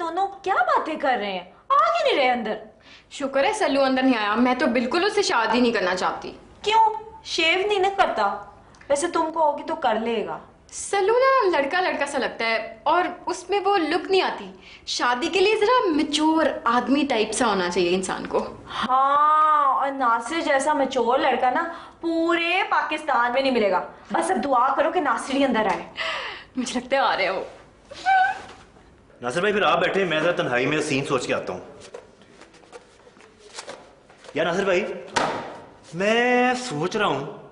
दोनों क्या बातें कर रहे हैं? आ ही नहीं रहे अंदर। शुक्र है सल्लू अंदर नहीं आया, मैं तो बिल्कुल उससे शादी नहीं करना चाहती। क्यों? शेव नहीं ना करता? वैसे तुमको होगी तो कर लेगा। सल्लू ना लड़का लड़का सा लगता है और उसमें वो लुक नहीं आती। शादी के लिए जरा मैच्योर आदमी टाइप सा होना चाहिए इंसान को। हाँ, और नासिर जैसा मैच्योर लड़का ना पूरे पाकिस्तान में नहीं मिलेगा। बस अब दुआ करो कि नासिर ही अंदर आए। मुझे लगता है आ रहे हो। नासिर भाई फिर आप बैठे, मैं जरा तन्हाई में सीन सोच के आता हूँ। यार नासिर भाई, मैं सोच रहा हूँ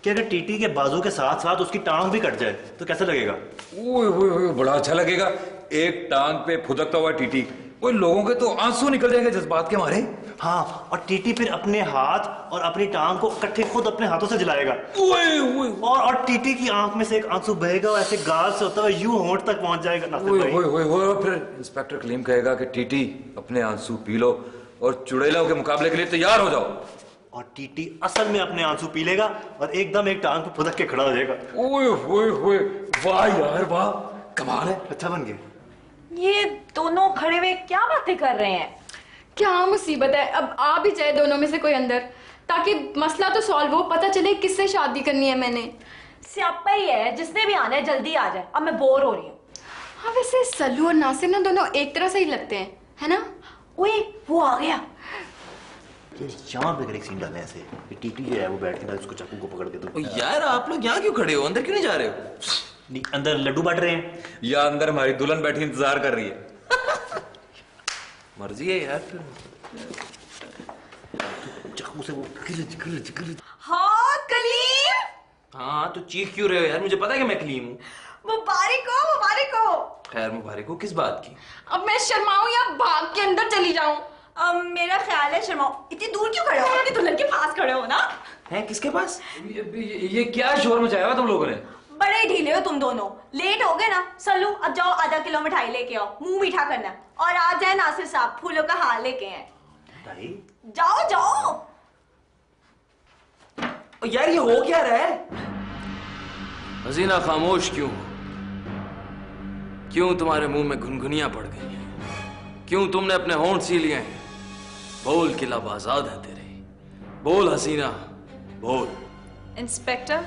कि अगर टीटी के बाजू के साथ साथ उसकी टांग भी कट जाए तो कैसा लगेगा? ओए बड़ा अच्छा लगेगा। एक टांग पे फुदकता हुआ टीटी, वो लोगों के तो आंसू निकल जाएंगे जज्बात के मारे। हाँ, और टीटी फिर अपने हाथ और अपनी टांग को इकट्ठे खुद अपने हाथों से जलाएगा। और टीटी की आंख में से एक आंसू बहेगा और ऐसे गाल से होता हुआ यूं होंठ तक पहुंच जाएगा। नासिर भाई फिर इंस्पेक्टर कलीम कहेगा कि टीटी अपने आंसू पी लो और चुड़ैलों के मुकाबले के लिए तैयार हो जाओ। और टीटी असल में अपने आंसू पी लेगा और एकदम एक टांग पे फुदक के खड़ा हो जाएगा। ओए वाह यार वाह, कमाल है। अच्छा बन गया। ये दोनों खड़े हुए क्या बातें कर रहे हैं? क्या मुसीबत है, अब आ भी जाए दोनों में से कोई अंदर, ताकि मसला तो सॉल्व हो, पता चले किससे शादी करनी है मैंने। स्यापा ही है, जिसने भी आना है जल्दी आ जाए, अब मैं बोर हो रही हूँ। हाँ वैसे सल्लू और नासिर ना दोनों एक तरह से ही लगते हैं, है ना? ओए वो आ गया। यहाँ पे एक सीन डाले ऐसे कि टीटी जो है वो बैठ के ना उसको चाकू को पकड़ के तो यार आप लोग यहाँ क्यों खड़े हो, अंदर क्यों नहीं जा रहे हो? नहीं, अंदर लड्डू बांट रहे हैं या अंदर हमारी दुल्हन बैठी इंतजार कर रही है। मर्जी है यार। चाकू से वो हाँ कलीम। हाँ तो चीख क्यों रहे हो यार, मुझे पता है कि मैं कलीम हूँ। मुबारक हो, मुबारक हो। खैर मुबारक हो किस बात की? अब मैं शर्माऊं या भाग के अंदर चली जाऊं? मेरा ख्याल है शर्माओ, इतनी दूर क्यों खड़े हो? अपनी दुल्हन के पास खड़े हो ना। है किसके पास? ये क्या शोर मचाया हुआ तुम लोगों ने? बड़े ढीले हो तुम दोनों, लेट हो गए ना। सल्लू अब जाओ, आधा किलो मिठाई लेके आओ, मुंह मीठा करना। और आज जाए नासिर साहब फूलों का हार लेके हैं। जाओ जाओ। यार ये हो क्या रहा है? हसीना खामोश क्यों? क्यों तुम्हारे मुंह में घुनघुनियां पड़ गई हैं? क्यों तुमने अपने होंठ सी लिए हैं? बोल कि लब आजाद है तेरे, बोल हसीना बोल। इंस्पेक्टर,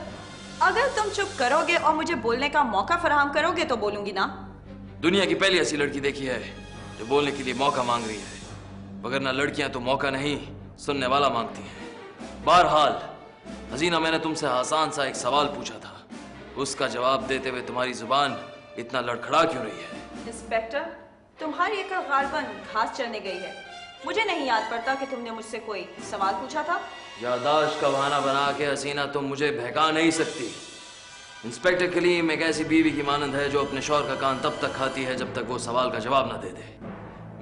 अगर तुम चुप करोगे और मुझे बोलने का मौका फराहम करोगे तो बोलूंगी ना। दुनिया की पहली ऐसी लड़की देखी है जो बोलने के लिए मौका मांग रही है, मगर ना लड़कियां तो मौका नहीं सुनने वाला मांगती हैं। बहरहाल हसीना, मैंने तुमसे आसान सा एक सवाल पूछा था, उसका जवाब देते हुए तुम्हारी जुबान इतना लड़खड़ा क्यों रही है? इंस्पेक्टर, तुम्हारी अकल गालिबन घास चरने गई है। मुझे नहीं याद पड़ता कि तुमने मुझसे कोई सवाल पूछा था। याददाश्त का बहाना बना के हसीना तुम मुझे बहका नहीं सकती। इंस्पेक्टर कलीम एक ऐसी बीवी की मानंद है जो अपने शौहर का कान तब तक खाती है जब तक वो सवाल का जवाब ना दे दे।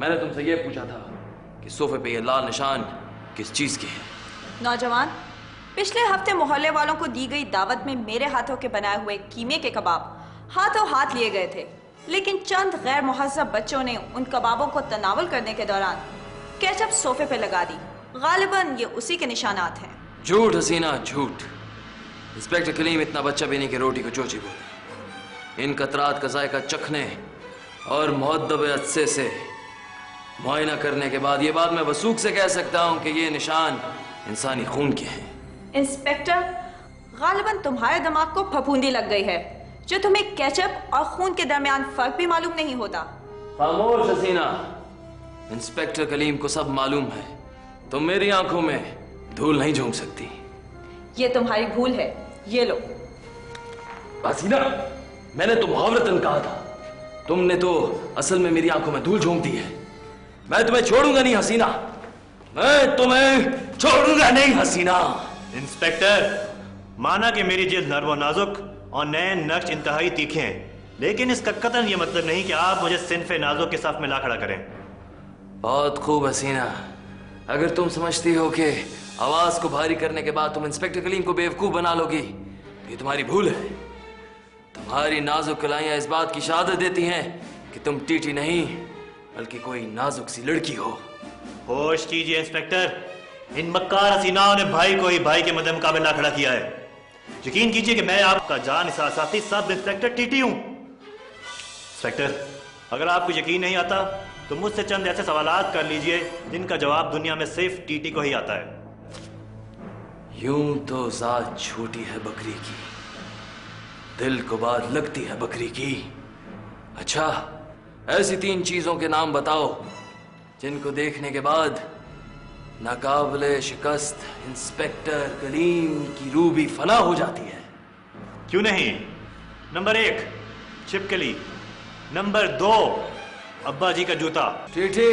मैंने तुमसे ये पूछा था कि सोफे पे ये लाल निशान किस चीज के हैं? नौजवान, पिछले हफ्ते मोहल्ले वालों को दी गई दावत में मेरे हाथों के बनाए हुए कीमे के कबाब हाथों हाथ लिए गए थे, लेकिन चंद गैर मुहज़्ज़ब बच्चों ने उन कबाबों को तनावल करने के दौरान केचप सोफे पे लगा दी। गालिबन ये उसी के निशानात हैं। झूठ हसीना झूठ। इंस्पेक्टर कलीम इतना बच्चा भी नहीं कि रोटी को चोची बोले। इन कतरात का जायका चखने और मुहद्दब अत्से से मुआयना करने के बाद ये बात मैं वसूख से कह सकता हूँ कि ये निशान इंसानी खून के हैं। इंस्पेक्टर, गालिबन तुम्हारे दिमाग को फफूंदी लग गई है, जो तुम्हें केचप और खून के दरमियान फर्क भी मालूम नहीं होता। खामोश हसीना, इंस्पेक्टर कलीम को सब मालूम है। तुम मेरी आंखों में धूल नहीं झोंक सकती। ये तुम्हारी भूल है, ये लो। हसीना, मैंने तो मुहावरतन कहा था, तुमने तो असल में मेरी आंखों में धूल झोंक दी है। मैं तुम्हें छोड़ूंगा नहीं हसीना, मैं तुम्हें छोड़ूंगा नहीं हसीना। इंस्पेक्टर, माना कि मेरी जिल्द नर्म और नाजुक और नए नक्श इंतहाई तीखे हैं, लेकिन इसका कतन ये मतलब नहीं कि आप मुझे सिन्फे नाजुक के साथ में ला खड़ा करें। बहुत खूब हसीना, अगर तुम समझती हो कि आवाज को भारी करने के बाद तुम इंस्पेक्टर कलीम को बेवकूफ बना लोगी तो ये तुम्हारी भूल है। तुम्हारी नाजुक कलाइयां इस बात की शहादत देती हैं कि तुम टीटी नहीं बल्कि कोई नाजुक सी लड़की हो। होश कीजिए इंस्पेक्टर, इन मक्कार हसीनाओं ने भाई को ही भाई के मद्दे मुकाबले ला खड़ा किया है। यकीन कीजिए कि मैं आपका जान साथी सब इंस्पेक्टर टीटी हूं। इंस्पेक्टर, अगर आपको यकीन नहीं आता तो मुझसे चंद ऐसे सवालात कर लीजिए जिनका जवाब दुनिया में सिर्फ टीटी को ही आता है। यूं तो जात छोटी है बकरी की, दिल को बात लगती है बकरी की। अच्छा, ऐसी 3 चीजों के नाम बताओ जिनको देखने के बाद नाकाबिले शिकस्त इंस्पेक्टर कलीम की रूह भी फना हो जाती है। क्यों नहीं? नंबर 1 छिपकली, नंबर 2 अब्बा जी का जूता। टीटी,